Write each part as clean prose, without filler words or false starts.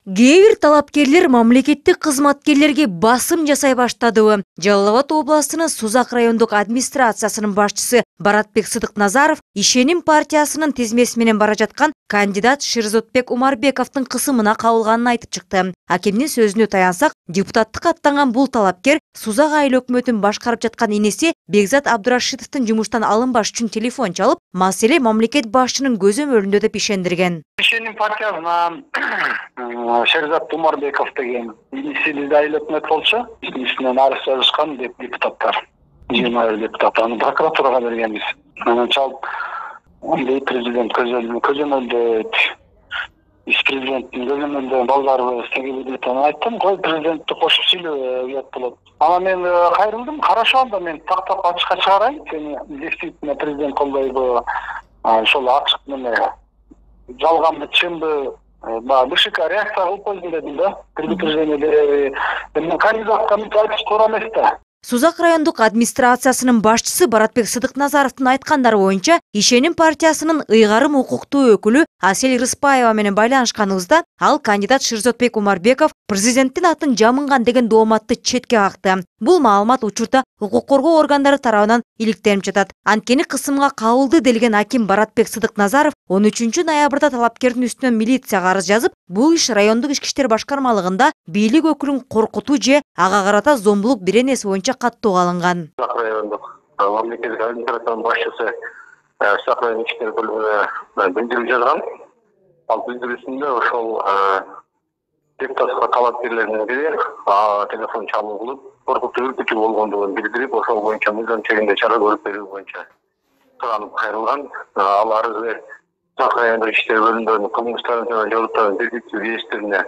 Кээ бир талапкерлер мамлекеттик кызматкерлерге басым жасай баштады. Жалал Абад областынын Сузак райондук администрациясынын башчысы Баратбек Сыдыкназаров Ишеним партиясынын тизмеси менен бара жаткан кандидат Шерзотбек Умарбековдун кысымына кабылганын айтып чыкты. Акимдин сөзүнө таянсак, депутаттыкка аттанган бул талапкер Сузак айыл өкмөтүн башкарып жаткан энеси Бекзат Абдурашидовдун жумуштан алынбаш үчүн телефон чалып, маселе мамлекет башчынын көзөмөлүндө деп ишендирген. Ишеним партиясынан Шерзат Умарбеков деген инеси бизде айыл өкмөт болчу. Ишинен арыз жазышкан депутаттар. 20 депутат аны прокуратурага бергенбиз. Анан чалып президент көзөмөлдө президенттин көзөмөлдө балдарыбыз тегиби деп айттым. Кой президентти кошуп сүйлөө уят болот. Ана мен кайрылдым, карашы анда мен тактап ачыкка чыгарайын. Сени действительно президент колдойбу? Ошол ачык менен жалганбы, чынбы, БШК реакция кылып койдум дедим да. Предупреждение береби. Мен кандидатка айтыш туура эмес да. Сузак райондук администрациясынын башчысы Баратбек Сыдыкназаровдун айткандары боюнча, Ишеним партиясынын ыйгарым укуктуу өкүлү Асель Рыспаева менен байланышканыбызда, ал кандидат Шерзотбек Умарбеков президенттин атын жамынган деген дооматты четке какты. Бул маалымат учурда укук коргоо органдары тарабынан иликтенип жатат. Анткени кысымга кабылды делген аким Баратбек Сыдыкназаров 13 ноябрда талапкердин үстүнөн милицияга арыз жазып, бул иш райондук ички иштер башкармалыгында бийлик өкүлүн коркутуу же ага карата зомбулук беренеси боюнча каттоого алынган. Райондук мамлекеттик администрациянын башчысы Сузак райондук ички иштер бөлүмүнө билдирүү жазган. Ал билдирүүсүндө ошол депутаттыкка талапкерлердин бири телефон чалуу кылып, коркутуу үркүтүү болгондугун билдирип, ошол боюнча мыйзам чегинде чара көрүп берүү боюнча суранып кайрылган. Ал арызы Сузак райондук ички иштер бөлүмүнүн кылмыштарын жана жоруктарын тергөө реестрине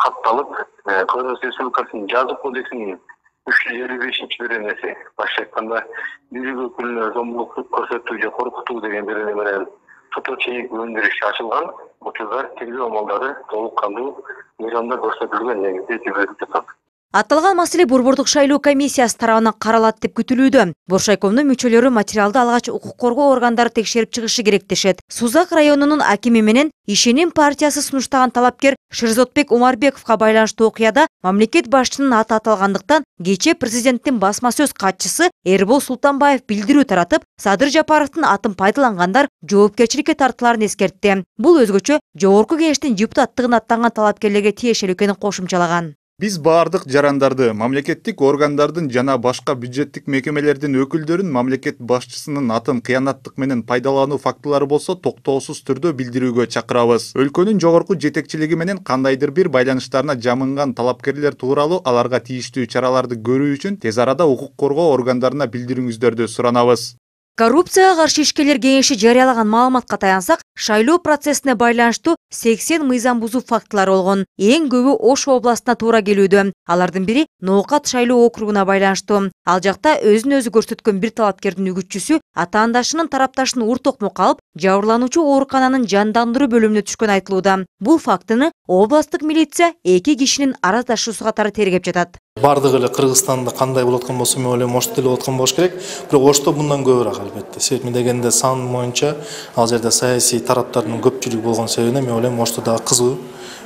катталып, Кыргыз Республикасынын жазык кодексинин 355 беренеси, башка айтканда, бийлик өкүлүнө зомбулук көрсөтүү же коркутуу деген берене менен сотко чейинки өндүрүш ачылган. Учурда тергөө амалдары толук кандуу мыйзамда көрсөтүлгөн негизде жүргүзүлүп жатат. Аталган маселе Борбордук шайлоо комиссиясы тарабынан каралат деп күтүлүүдө. Боршайкомдун мүчөлөрү материалды алгач укук коргоо органдары текшерип чыгышы керек дешет. Сузак районунун акими менен Ишеним партиясы сунуштаган талапкер Шерзотбек Умарбековго байланыштуу окуяда мамлекет башчынын аты аталгандыктан кечээ президенттин басма сөз катчысы Эрбол Султанбаев билдирүү таратып, Садыр Жапаровдун атын пайдалангандар жоопкерчиликке тартыларын эскертти. Бул өзгөчө жогорку кеңештин депутаттыгына аттанган талапкерлерге тиешелүү экенин кошумчалаган. Биз баардык жарандарды, мамлекеттик органдардын жана башка бюджеттик мекемелердин өкүлдөрүн мамлекет башчысынын атын кыянаттык менен пайдалануу фактылары болсо токтоосуз түрдө билдирүүгө чакырабыз. Өлкөнүн жогорку жетекчилиги менен кандайдыр бир байланыштарына жамынган талапкерлер тууралуу аларга тийиштүү чараларды көрүү үчүн тез арада укук коргоо органдарына билдириңиздерди суранабыз. Коррупцияга каршы ишкерлер кеңеши жарыялаган маалыматка таянсак, шайлоо процессине байланыштуу 80 мыйзам бузуу фактылары болгон. Эң көбү Ош областына туура келүүдө. Алардын бири Ноокат шайлоо округуна байланыштуу. Ал жакта өзүн өзү көрсөткөн бир талапкердин үгүтчүсү атаандашынын тарапташын ур токмокко алып, жабырлануучу оорукананын жандандыруу бөлүмүнө түшкөн айтылууда. Бул фактыны областтык милиция 2 кишинин арыздашуусу катары тергеп жатат. Бардыгы эле Кыргызстанда кандай болуп аткан болсо, мен ойлойм Ошто деле болуп аткан болуш керек. Бирок Ошто мындан көбүрөөк албетте. Себеби дегенде сан боюнча ал жерде саясий тараптардын көпчүлүгү болгон себебинен мен ойлойм Оштодагы кызуу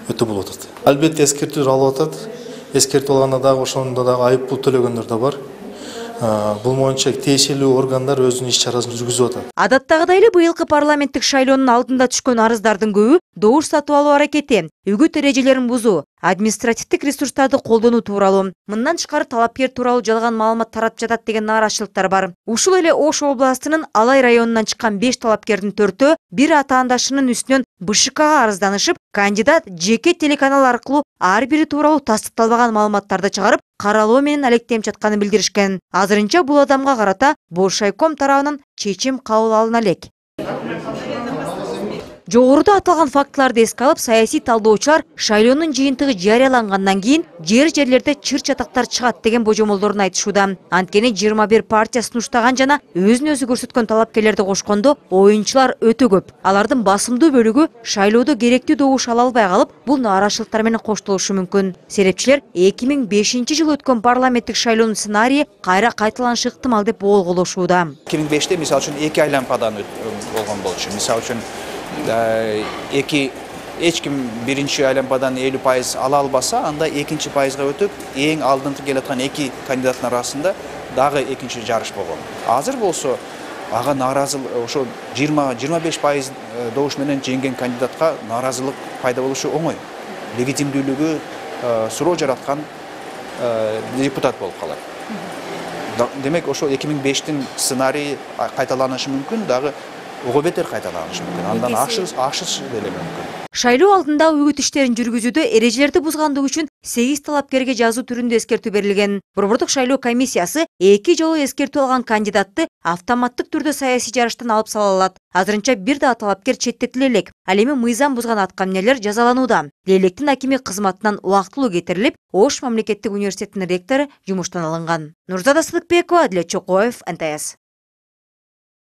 өтө болуп атат. Албетте эскертүүлөр алып атат. Эскертип алганда дагы ошондо дагы айып пул төлөгөндөр да бар. Бул боюнча тиешелүү органдар өзүнүн иш чарасын жүргүзүп атат. Адаттагыдай эле быйылкы парламенттик шайлоонун алдында түшкөн арыздардын көбү добуш сатып алуу аракети, үгүт эрежелерин бузуу, административдик ресурстарды колдонуу тууралуу. Мындан тышкары талапкер тууралуу жалган маалымат таратып жатат деген нааразычылыктар бар. Ушул эле Ош областынын Алай районунан чыккан 5 талапкердин 4-өө бир ата-андашынын үстүнөн БШКга арызданышып, кандидат жеке телеканал аркылуу ар бири тууралуу тастыкталбаган маалыматтарды чыгарып, каралоо менен алектенип жатканын билдиришкен. Азырынча бул адамга карата Боршайком тарабынан чечим кабыл алына элек. Жогоруда аталган фактыларды эске алып, саясий талдоочулар шайлоонун жыйынтыгы жарыялангандан кийин жерлерде чыр-чатактар чыгат деген божомолдорун айтышууда. Анткени 21 партия сунуштаган жана өзүн өзү көрсөткөн талапкерлерди кошкондо оюнчулар өтө көп. Алардын басымдуу бөлүгү шайлоодо керектүү добуш ала албай калып, бул нааразычылыктар менен коштолушу мүмкүн. Серепчилер 2005-жылы өткөн парламенттик шайлоонун сценарийи кайра кайталанышы ыктымал деп болголошууда. 2005-те мисалы үчүн 2 айланпадан болгон болчу. Мисалы үчүн 2 эч ким биринчи айланмадан 50% ала албаса, анда экинчи пайызга өтүп, эң алдыңкы келаткан эки кандидаттын арасында дагы экинчи жарыш болгон. Азыр болсо ага нааразылык ошо 20-25% добуш менен жеңген кандидатка нааразылык пайда болушу оңой. Легитимдүүлүгү суроо жараткан депутат болуп калат. Демек ошо 2005-тин сценарийи кайталанышы мүмкүн, дагы ого бетер кайталанышы мүмкүн. Андан ашыш деле мүмкүн. Шайлоо алдында үгүт иштерин жүргүзүүдө эрежелерди бузгандыгы үчүн 8 талапкерге жазуу түрүндө эскертүү берилген. Борбордук шайлоо комиссиясы 2 жолу эскертүү алган кандидатты автоматтык түрдө саясий жарыштан алып сала алат. Азырынча бир да талапкер четтетиле элек. Ал эми мыйзам бузган аткаминерлер жазаланууда. Лейлектин акими кызматынан убактылуу кетирилип, Ош мамлекеттик университетинин ректору жумуштан алынган. Нурзада Сыдыкбекова, Адилет Чокоев, НТС.